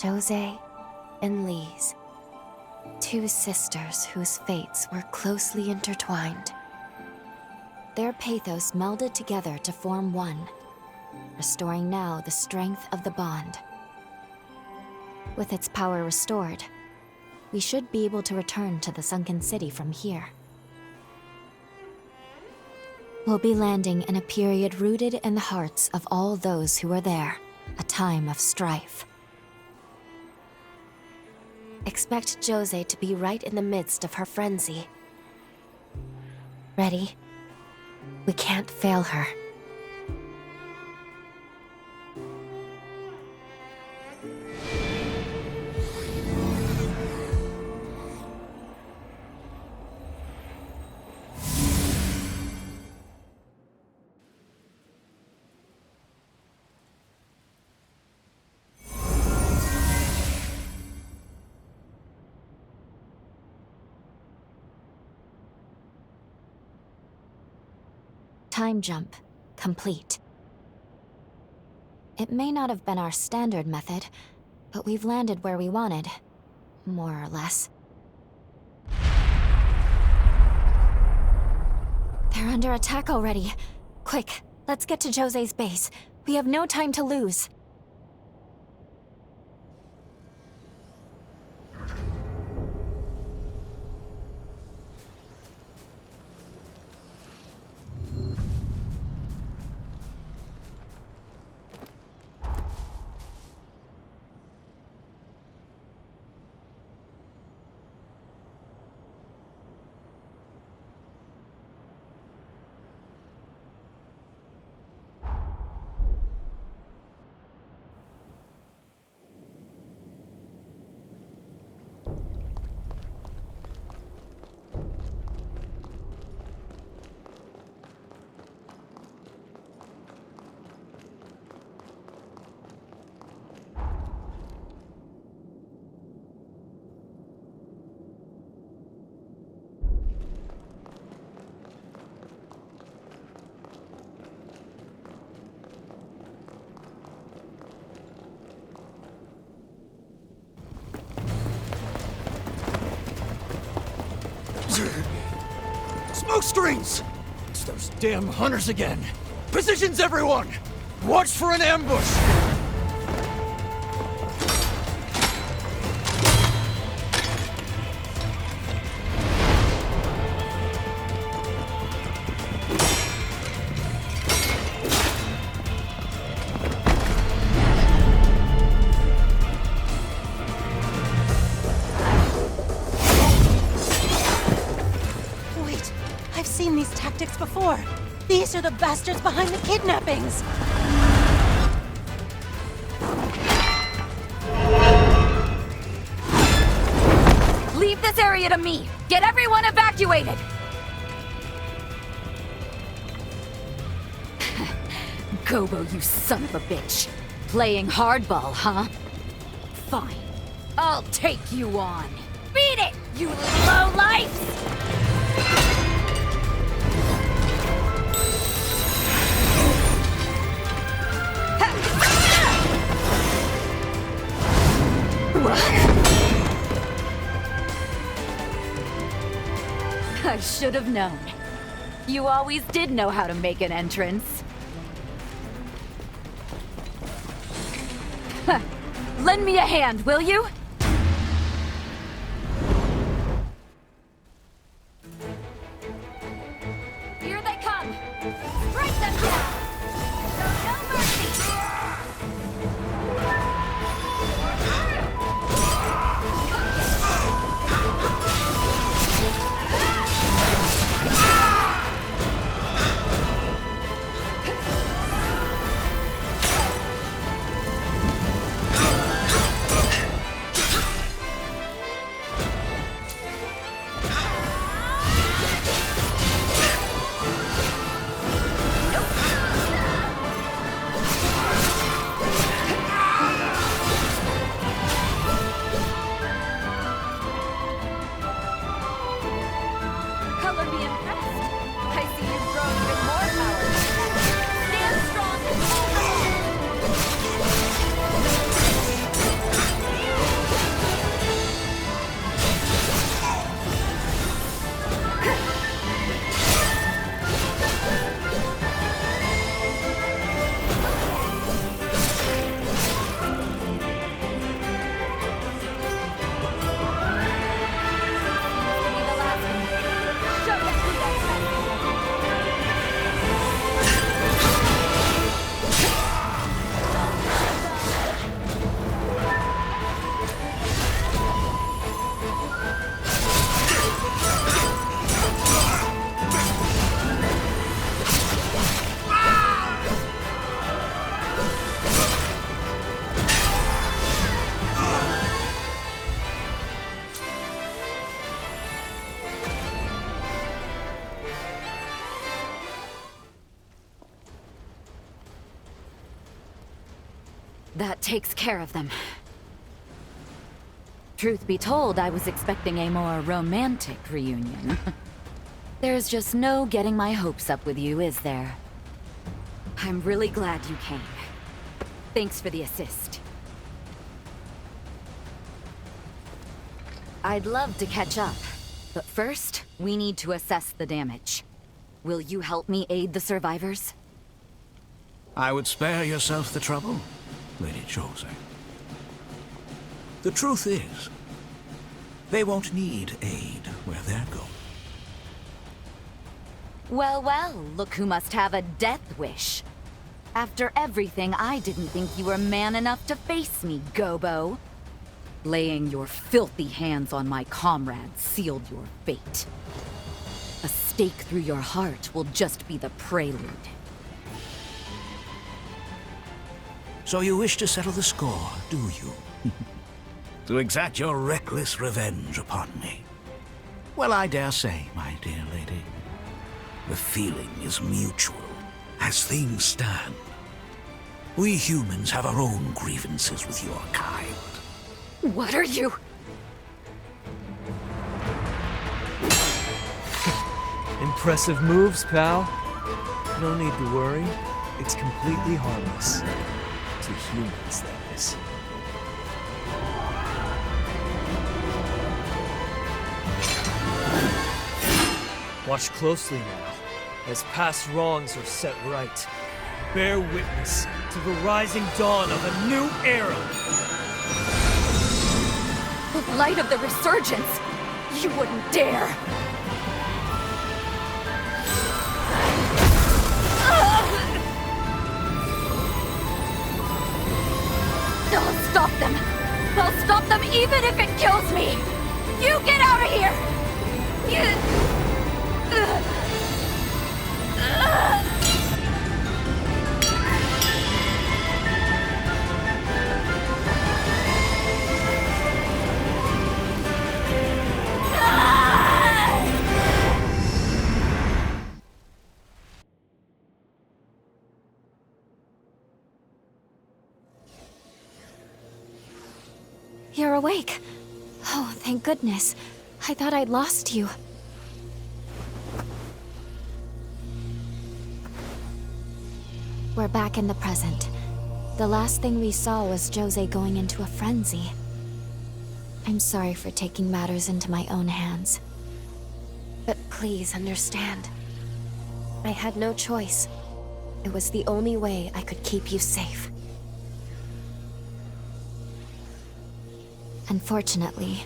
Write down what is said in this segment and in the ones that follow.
Jose and Lise, two sisters whose fates were closely intertwined. Their pathos melded together to form one, restoring now the strength of the bond. With its power restored, we should be able to return to the sunken city from here. We'll be landing in a period rooted in the hearts of all those who were there, a time of strife. Expect Jose to be right in the midst of her frenzy. Ready? We can't fail her. Time jump complete. It may not have been our standard method, but we've landed where we wanted, more or less. They're under attack already. Quick, let's get to Jose's base. We have no time to lose. Smoke screens! It's those damn hunters again! Positions, everyone! Watch for an ambush! Before. These are the bastards behind the kidnappings! Leave this area to me! Get everyone evacuated! Gobo, you son of a bitch. Playing hardball, huh? Fine. I'll take you on. Beat it, you lowlifes! I should have known. You always did know how to make an entrance. Lend me a hand, will you? Here they come! Strike them down! Show no mercy! That takes care of them. Truth be told, I was expecting a more romantic reunion. There's just no getting my hopes up with you, is there? I'm really glad you came. Thanks for the assist. I'd love to catch up, but first, we need to assess the damage. Will you help me aid the survivors? I would spare yourself the trouble, Lady Jose. The truth is, they won't need aid where they're going. Well, well, look who must have a death wish. After everything, I didn't think you were man enough to face me, Gobo. Laying your filthy hands on my comrades sealed your fate. A stake through your heart will just be the prelude. So you wish to settle the score, do you? To exact your reckless revenge upon me? Well, I dare say, my dear lady, the feeling is mutual. As things stand, we humans have our own grievances with your kind. What are you? Impressive moves, pal. No need to worry. It's completely harmless. To humans, that is. Watch closely now, as past wrongs are set right. Bear witness to the rising dawn of a new era! The light of the resurgence! You wouldn't dare! I'll stop them! I'll stop them even if it kills me! You get out of here! You're awake. Oh, thank goodness. I thought I'd lost you. We're back in the present. The last thing we saw was Jose going into a frenzy. I'm sorry for taking matters into my own hands. But please understand. I had no choice. It was the only way I could keep you safe. Unfortunately,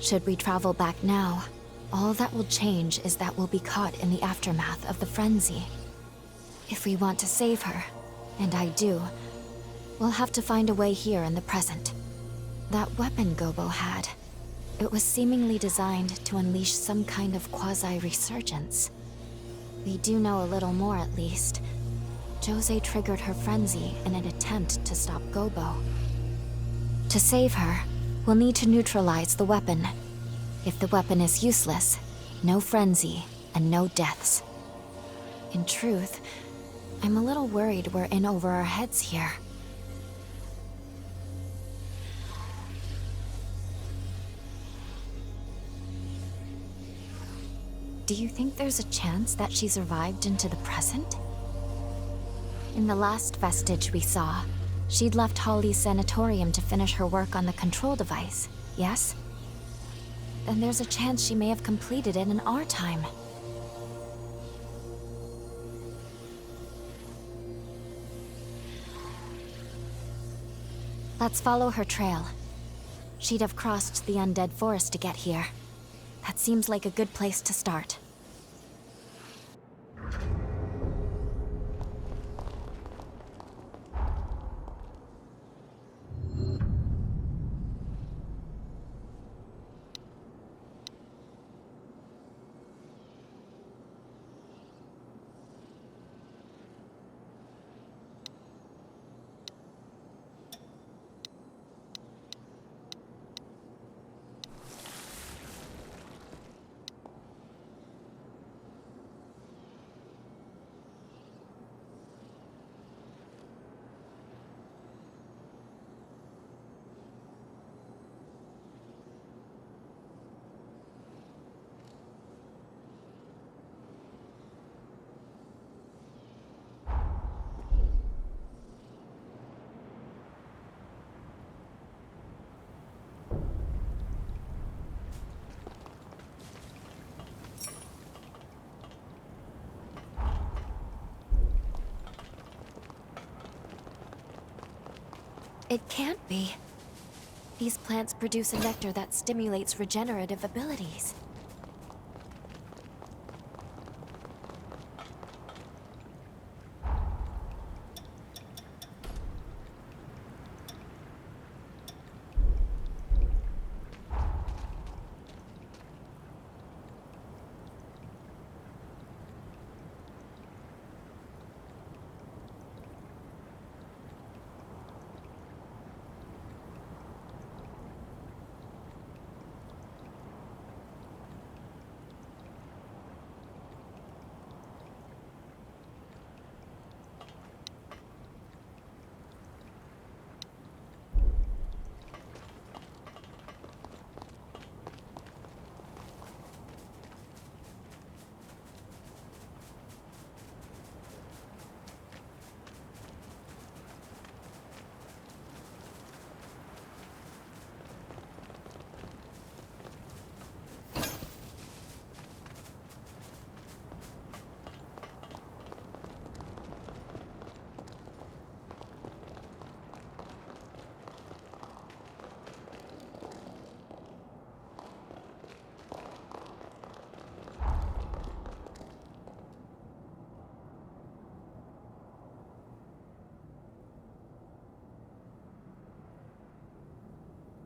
should we travel back now, all that will change is that we'll be caught in the aftermath of the frenzy. If we want to save her, and I do, we'll have to find a way here in the present. That weapon Gobo had, it was seemingly designed to unleash some kind of quasi-resurgence. We do know a little more at least. Jose triggered her frenzy in an attempt to stop Gobo. To save her, we'll need to neutralize the weapon. If the weapon is useless, no frenzy and no deaths. In truth, I'm a little worried we're in over our heads here. Do you think there's a chance that she survived into the present? In the last vestige we saw, she'd left Holly's sanatorium to finish her work on the control device, yes? Then there's a chance she may have completed it in our time. Let's follow her trail. She'd have crossed the undead forest to get here. That seems like a good place to start. It can't be. These plants produce a nectar that stimulates regenerative abilities.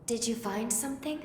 Did you find something?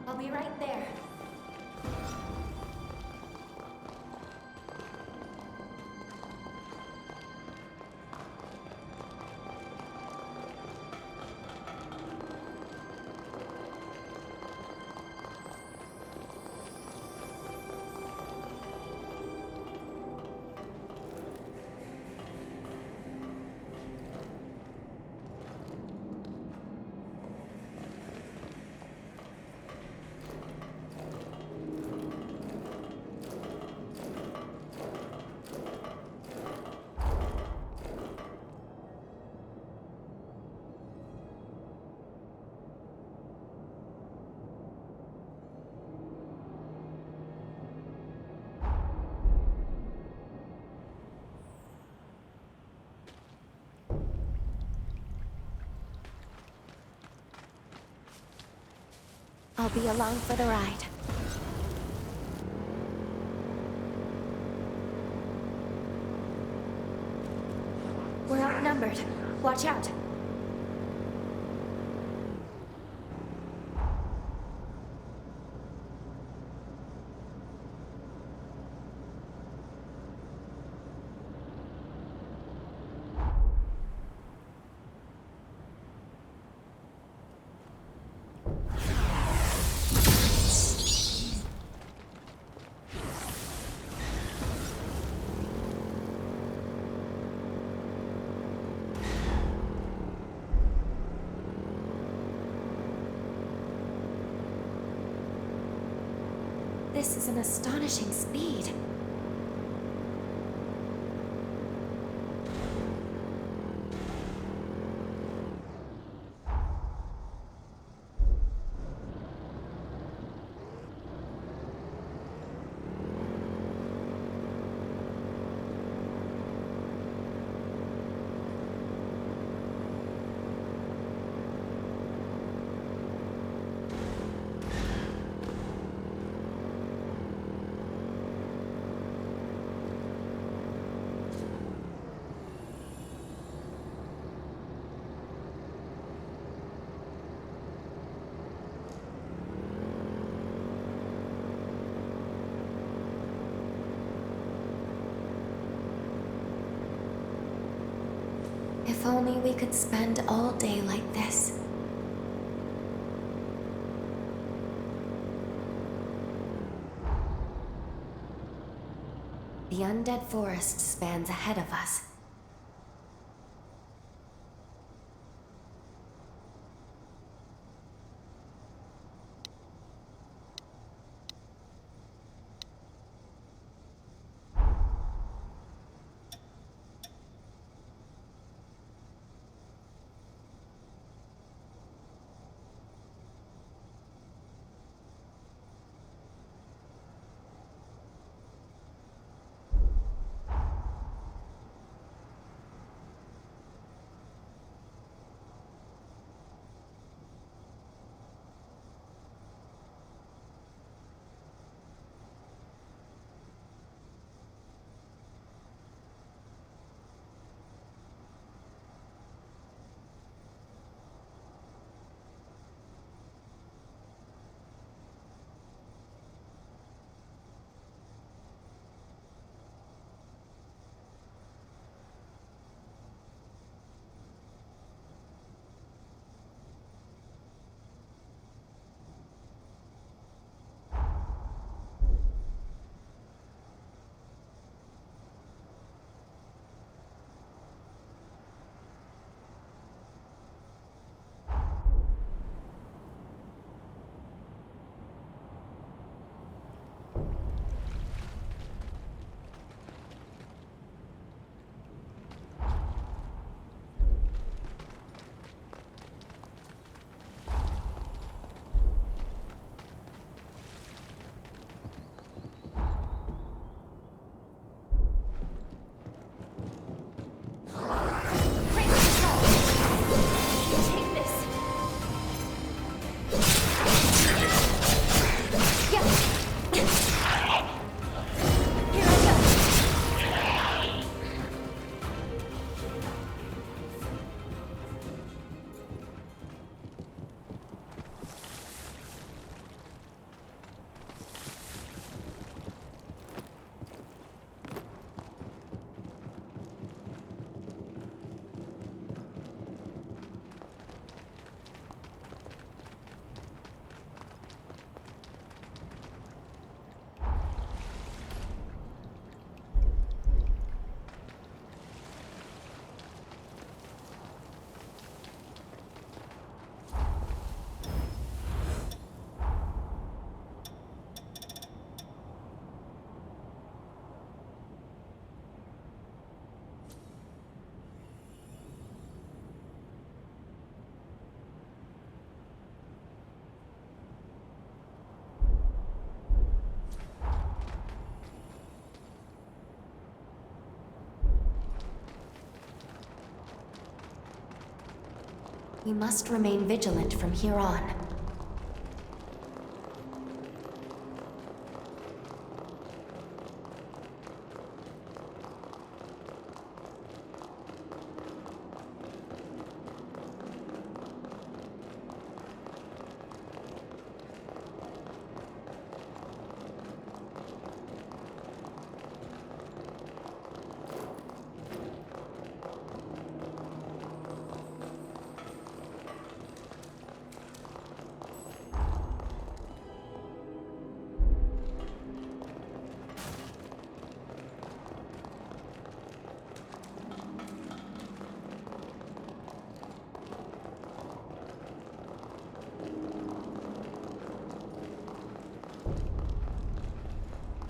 I'll be right there. I'll be along for the ride. We're outnumbered. Watch out. This is an astonishing speed. If only we could spend all day like this. The undead forest spans ahead of us. We must remain vigilant from here on.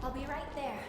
I'll be right there.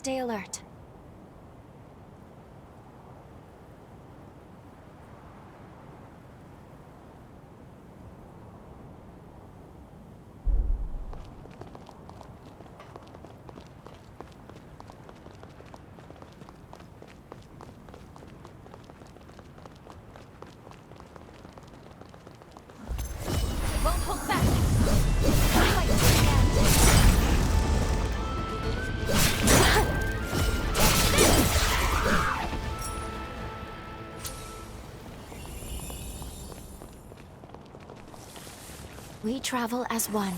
stay alert. Won't hold back. Fight to the end. We travel as one.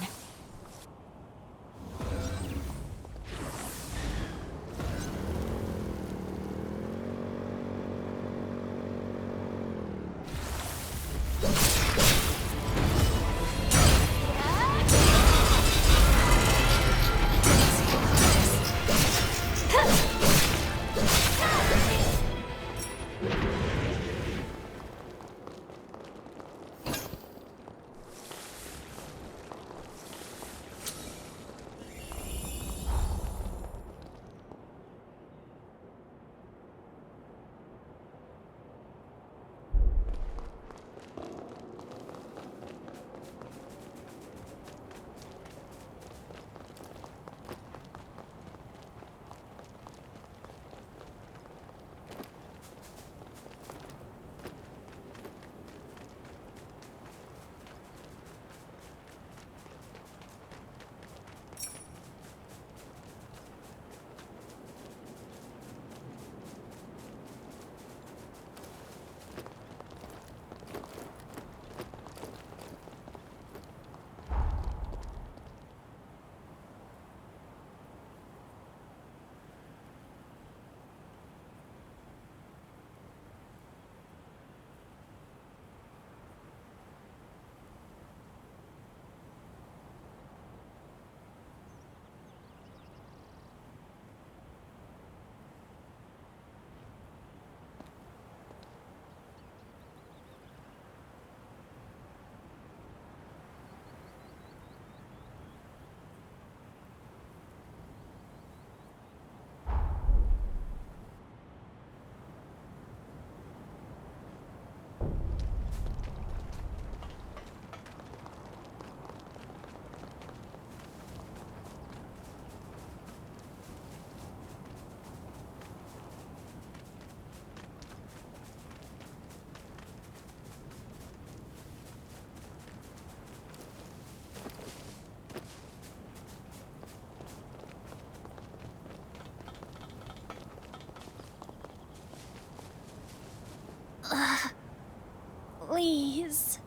Please.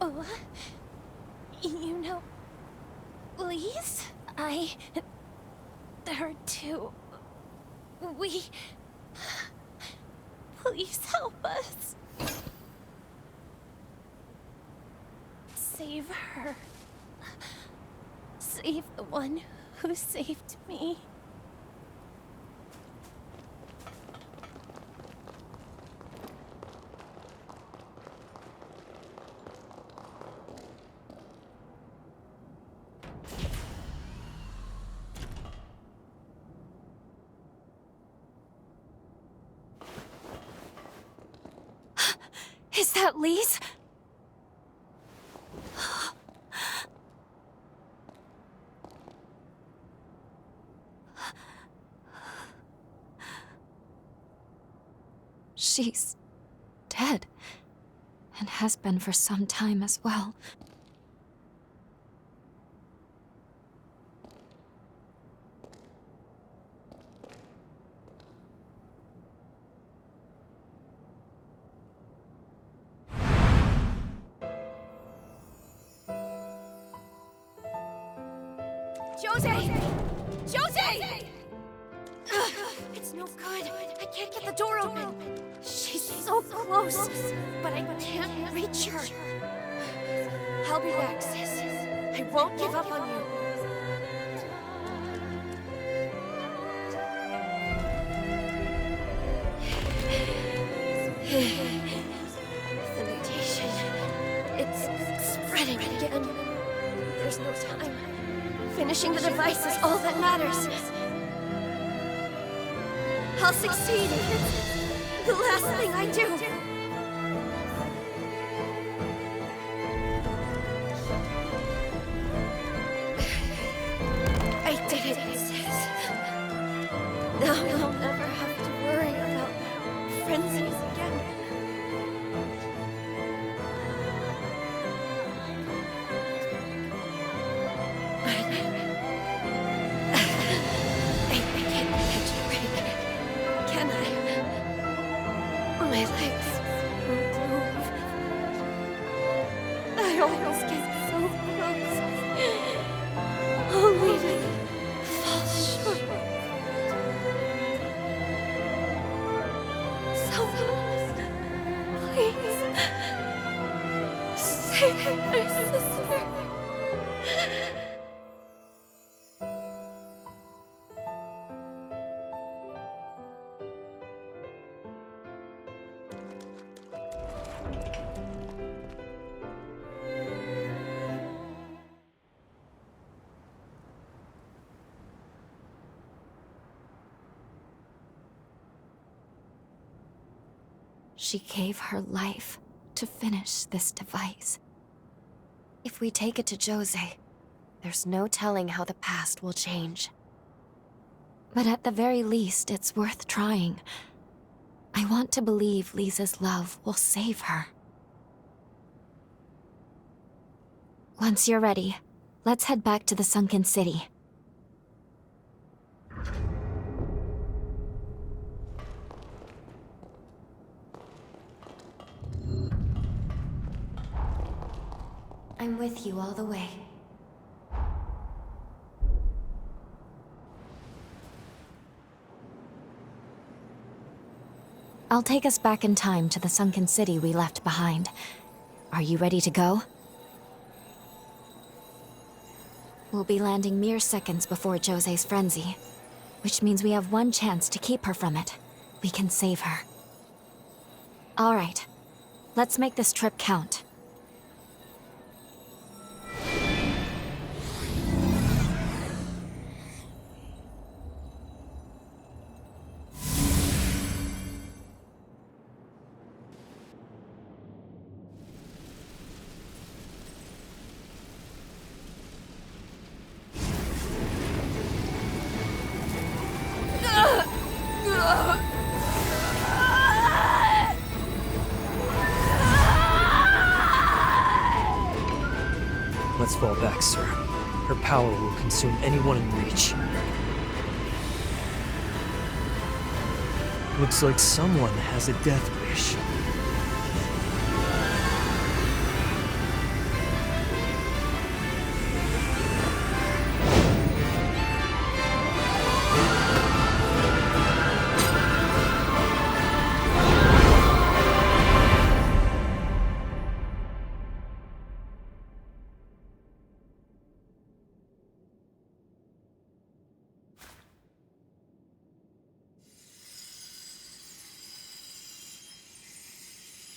Oh, you know, please? There too. Please help us. Save her. Save the one who saved me. Is that Lise? She's dead, and has been for some time as well. Jose! Jose! It's no good. I can't get the door open. She's so close, but I can't reach her. I'll be back, sis. I won't give up on you. The mutation. It's spreading again. There's no time. Finishing the device is all that matters. I'll succeed. It's the last thing I do. I did it, Sis. Now I'll never have to worry about frenzies again. I can't catch a break, can I? My legs won't move. I always get so close, only to fall short. Someone, please, save my sister. She gave her life to finish this device. If we take it to Jose, there's no telling how the past will change. But at the very least, it's worth trying. I want to believe Lisa's love will save her. Once you're ready, let's head back to the Sunken City. I'm with you all the way. I'll take us back in time to the Sunken City we left behind. Are you ready to go? We'll be landing mere seconds before Jose's frenzy, which means we have one chance to keep her from it. We can save her. All right, let's make this trip count. Let's fall back, sir. Her power will consume anyone in reach. Looks like someone has a death wish.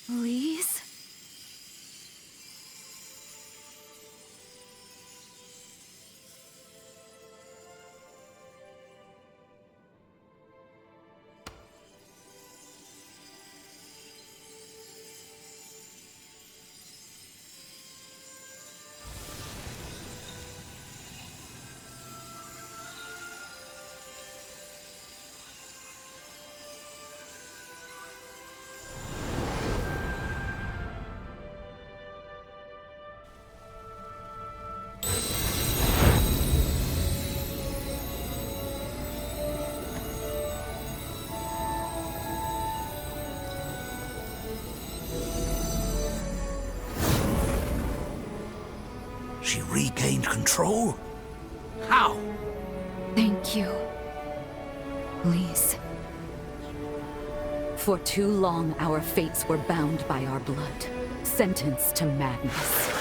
Lise? She regained control? How? Thank you, Lise. For too long, our fates were bound by our blood, sentenced to madness.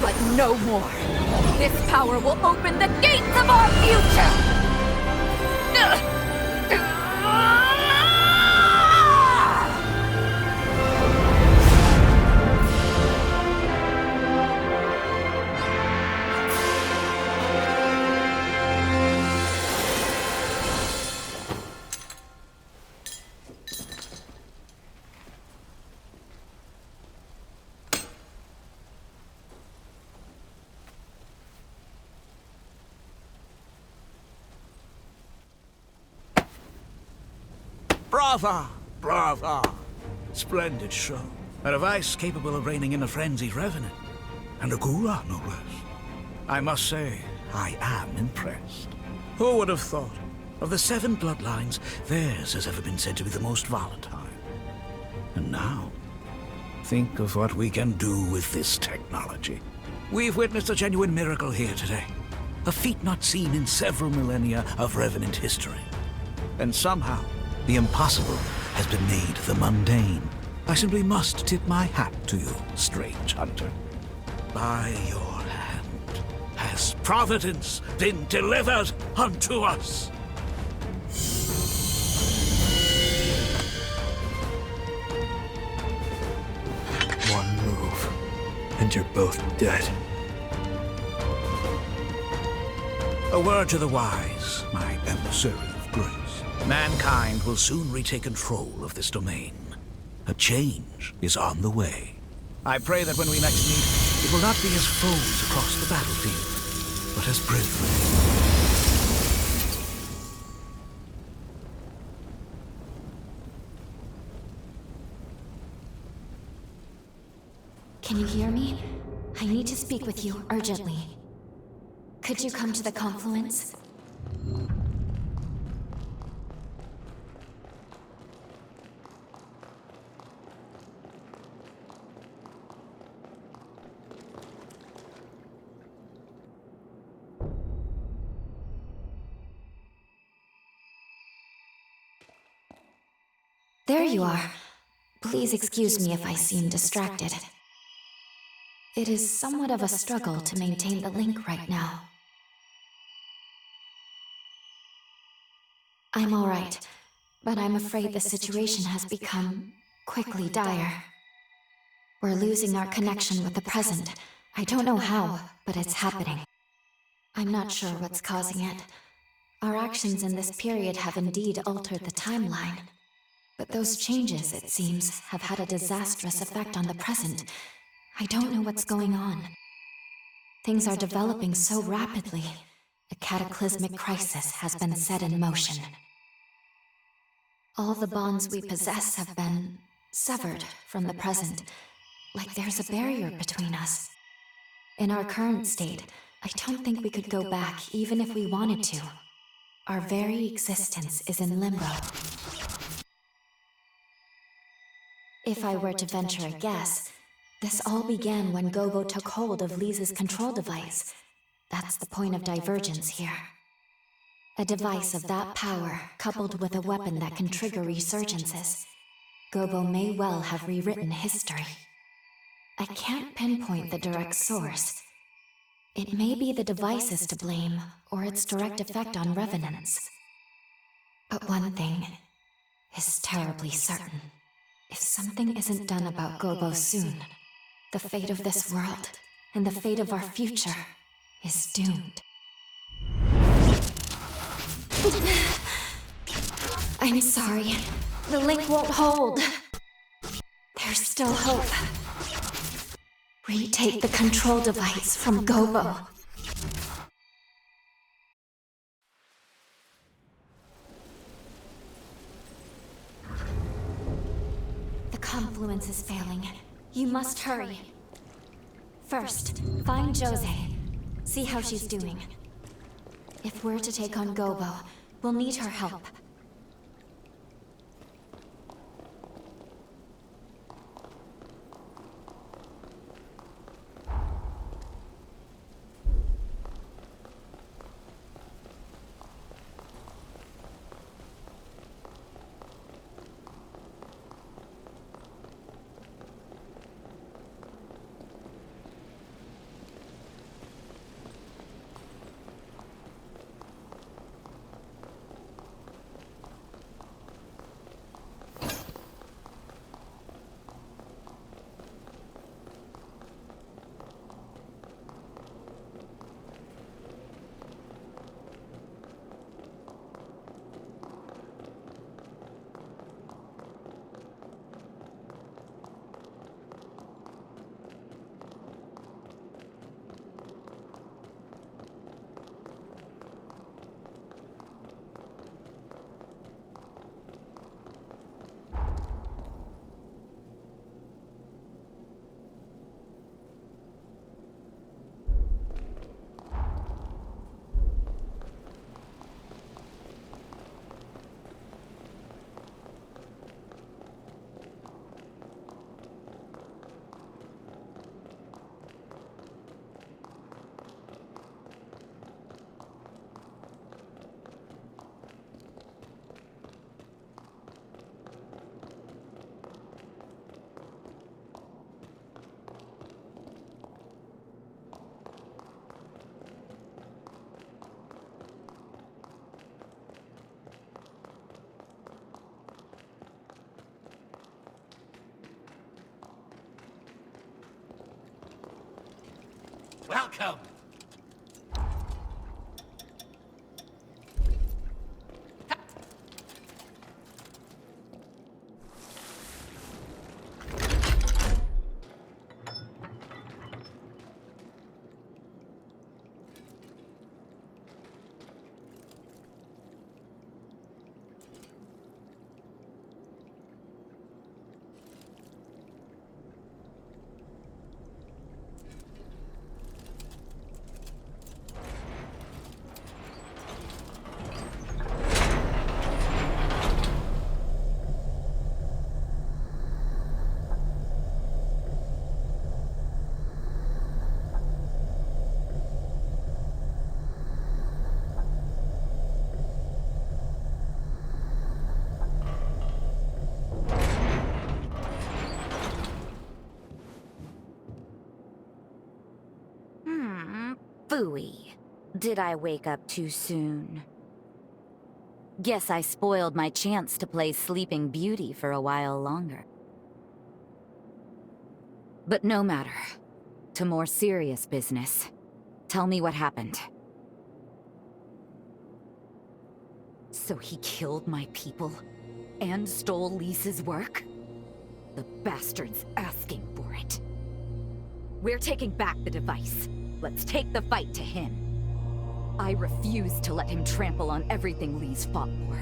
But no more! This power will open the gates of our future! Brava! Brava! Splendid show. A device capable of reining in a frenzied revenant. And a Gura, no less. I must say, I am impressed. Who would have thought? Of the 7 bloodlines, theirs has ever been said to be the most volatile. And now, think of what we can do with this technology. We've witnessed a genuine miracle here today. A feat not seen in several millennia of Revenant history. And somehow, the impossible has been made the mundane. I simply must tip my hat to you, strange hunter. By your hand has Providence been delivered unto us. One move, and you're both dead. A word to the wise, my emissary of grace. Mankind will soon retake control of this domain. A change is on the way. I pray that when we next meet, it will not be as foes across the battlefield, but as brethren. Can you hear me? I need to speak with you urgently. Could you come to the confluence? There you are. Please excuse me if I seem distracted. It is somewhat of a struggle to maintain the link right now. I'm all right, but I'm afraid the situation has become quickly dire. We're losing our connection with the present. I don't know how, but it's happening. I'm not sure what's causing it. Our actions in this period have indeed altered the timeline. But those changes, it seems, have had a disastrous effect on the present. I don't know what's going on. Things are developing so rapidly. A cataclysmic crisis has been set in motion. All the bonds we possess have been severed from the present, like there's a barrier between us. In our current state, I don't think we could go back even if we wanted to. Our very existence is in limbo. If I were to venture a guess, this all began when Gobo took hold of Lisa's control device. That's the point of divergence here. A device of that power, coupled with a weapon that can trigger resurgences. Gobo may well have rewritten history. I can't pinpoint the direct source. It may be the device is to blame, or its direct effect on revenants. But one thing is terribly certain. If something isn't done about Gobo soon, the fate of this world, and the fate of our future, is doomed. I'm sorry. The link won't hold. There's still hope. Retake the control device from Gobo. The confluence is failing. You must hurry. First, find Jose. See how she's doing. If we're to take on Gobo, we'll need her help. Welcome! Phooey. Did I wake up too soon? Guess I spoiled my chance to play Sleeping Beauty for a while longer. But no matter. To more serious business. Tell me what happened. So he killed my people? And stole Lyse's work? The bastard's asking for it. We're taking back the device. Let's take the fight to him. I refuse to let him trample on everything Lyse fought for.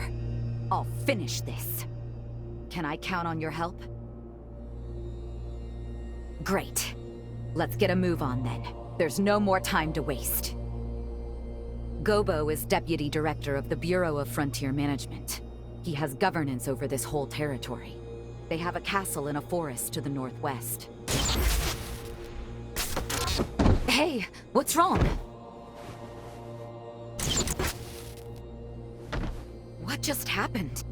I'll finish this. Can I count on your help? Great. Let's get a move on then. There's no more time to waste. Gobo is Deputy Director of the Bureau of Frontier Management. He has governance over this whole territory. They have a castle in a forest to the northwest. Hey, what's wrong? What just happened?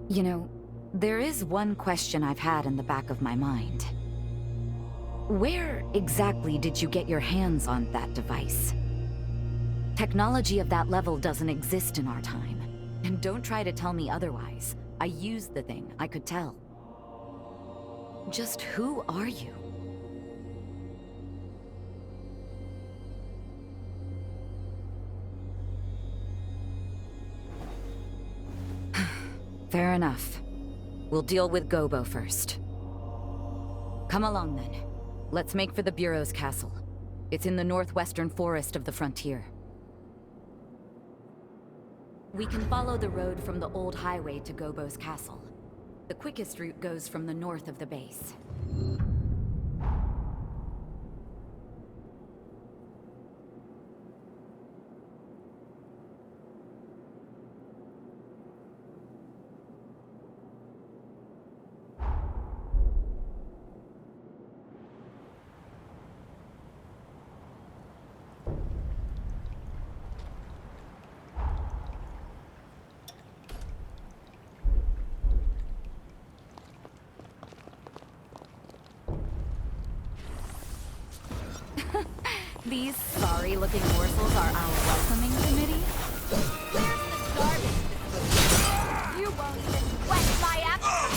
You know, there is one question I've had in the back of my mind. Where exactly did you get your hands on that device? Technology of that level doesn't exist in our time. And don't try to tell me otherwise. I used the thing, I could tell. Just who are you? Fair enough. We'll deal with Gobo first. Come along then. Let's make for the Bureau's castle. It's in the northwestern forest of the frontier. We can follow the road from the old highway to Gobo's castle. The quickest route goes from the north of the base. These sorry-looking morsels are our welcoming committee? Where's the garbage? You won't even whet my appetite!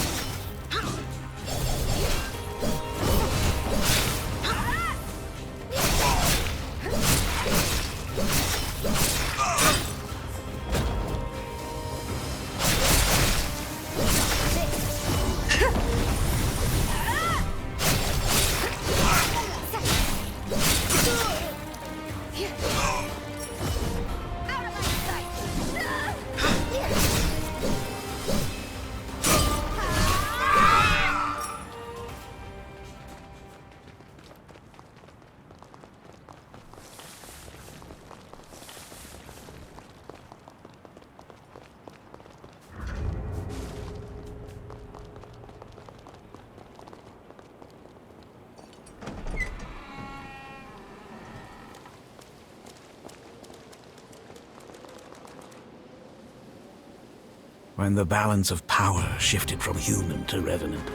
When the balance of power shifted from human to revenant,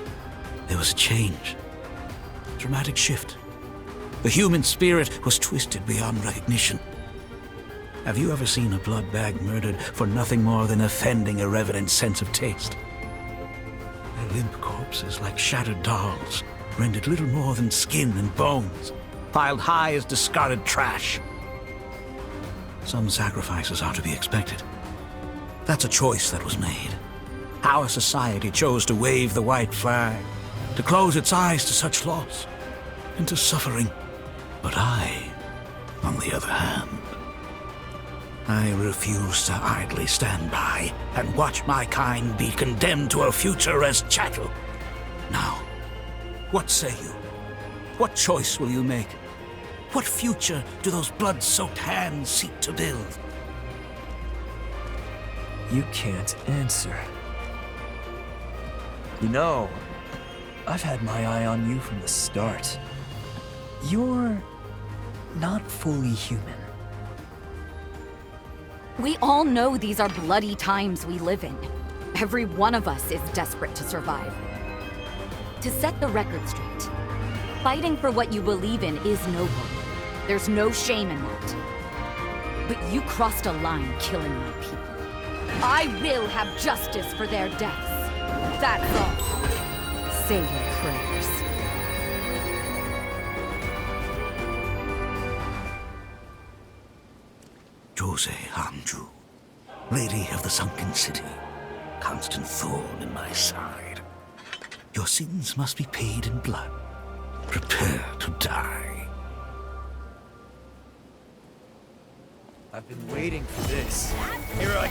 there was a change. A dramatic shift. The human spirit was twisted beyond recognition. Have you ever seen a blood bag murdered for nothing more than offending a revenant's sense of taste? Their limp corpses, like shattered dolls, rendered little more than skin and bones, piled high as discarded trash. Some sacrifices are to be expected. That's a choice that was made. Our society chose to wave the white flag, to close its eyes to such loss and to suffering. But I, on the other hand, I refuse to idly stand by and watch my kind be condemned to a future as chattel. Now, what say you? What choice will you make? What future do those blood-soaked hands seek to build? You can't answer. You know, I've had my eye on you from the start. You're not fully human. We all know these are bloody times we live in. Every one of us is desperate to survive. To set the record straight, fighting for what you believe in is noble. There's no shame in that. But you crossed a line killing my people. I will have justice for their deaths. That's all. Say your prayers. Jose Hanju, Lady of the Sunken City, constant thorn in my side. Your sins must be paid in blood. Prepare to die. I've been waiting for this. Here I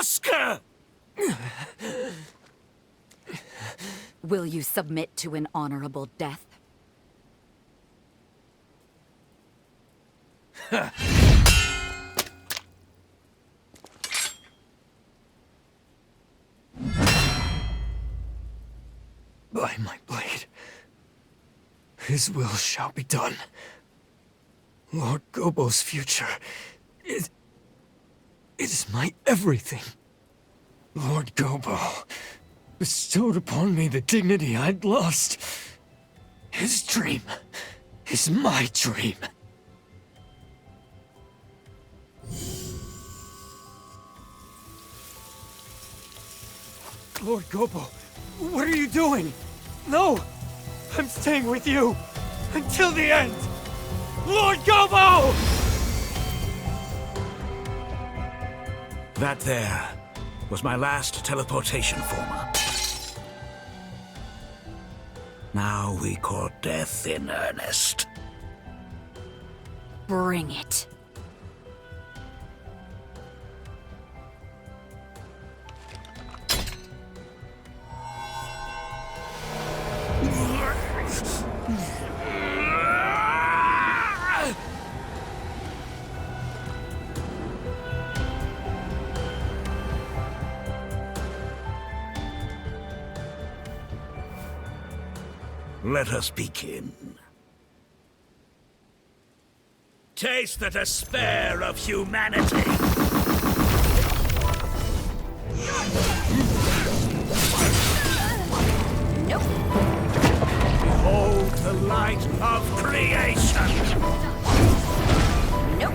Oscar! Will you submit to an honorable death? By my blade, his will shall be done. Lord Gobo's future is my everything. Lord Gobo bestowed upon me the dignity I'd lost. His dream is my dream. Lord Gobo, what are you doing? No! I'm staying with you! Until the end! Lord Gobo! That there was my last teleportation former. Now we court death in earnest. Bring it. Let us begin. Taste the despair of humanity! Nope. Behold the light of creation! Nope.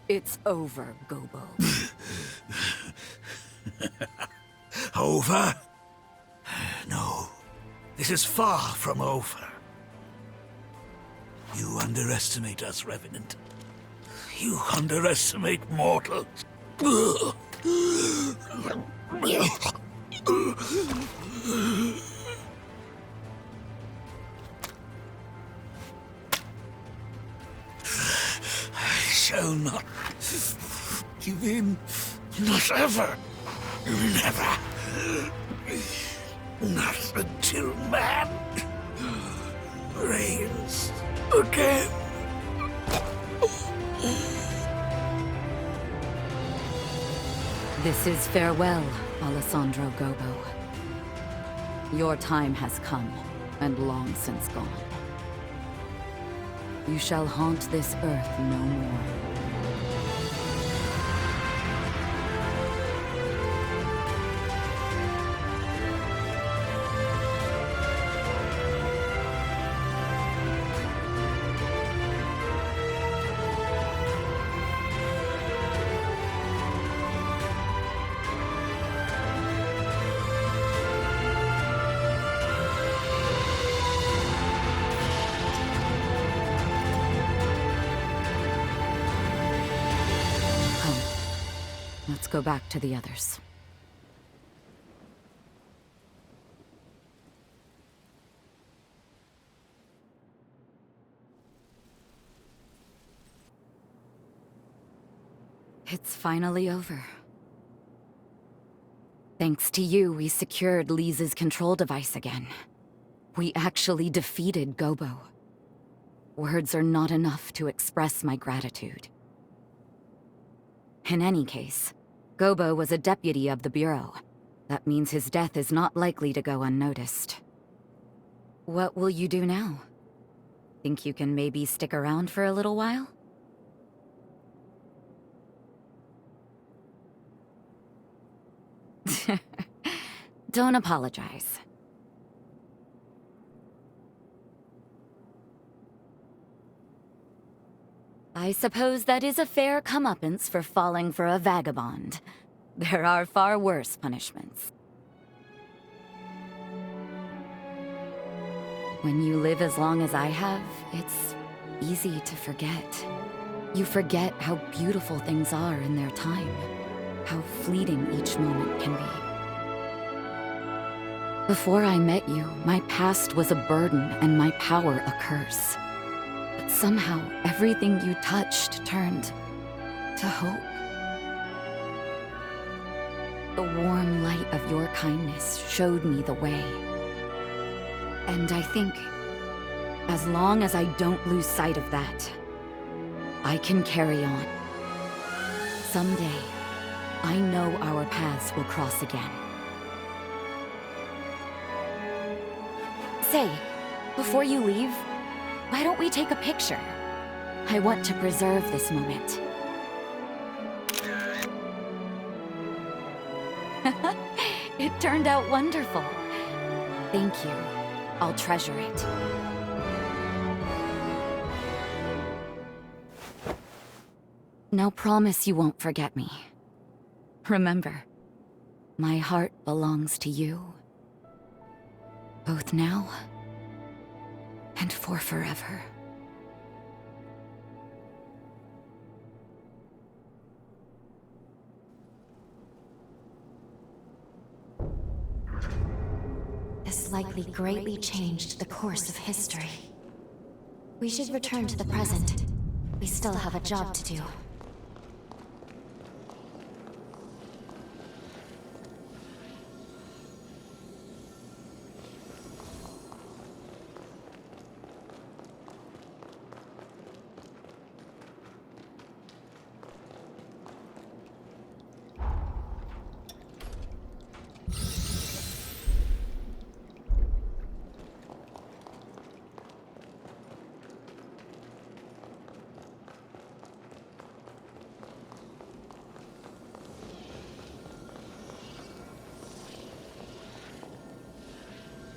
It's over, Gobo. Over? No. This is far from over. You underestimate us, Revenant. You underestimate mortals. I shall not give in. Not ever. Never. Not until man reigns again. This is farewell, Alessandro Gobo. Your time has come, and long since gone. You shall haunt this earth no more. Let's go back to the others. It's finally over. Thanks to you, we secured Lisa's control device again. We actually defeated Gobo. Words are not enough to express my gratitude. In any case, Gobo was a deputy of the Bureau. That means his death is not likely to go unnoticed. What will you do now? Think you can maybe stick around for a little while? Don't apologize. I suppose that is a fair comeuppance for falling for a vagabond. There are far worse punishments. When you live as long as I have, it's easy to forget. You forget how beautiful things are in their time, how fleeting each moment can be. Before I met you, my past was a burden and my power a curse. But somehow, everything you touched turned to hope. The warm light of your kindness showed me the way. And I think, as long as I don't lose sight of that, I can carry on. Someday, I know our paths will cross again. Say, before you leave, why don't we take a picture? I want to preserve this moment. It turned out wonderful. Thank you. I'll treasure it. Now promise you won't forget me. Remember, my heart belongs to you. Both now and for forever. This likely greatly changed the course of history. We should return to the present. We still have a job to do.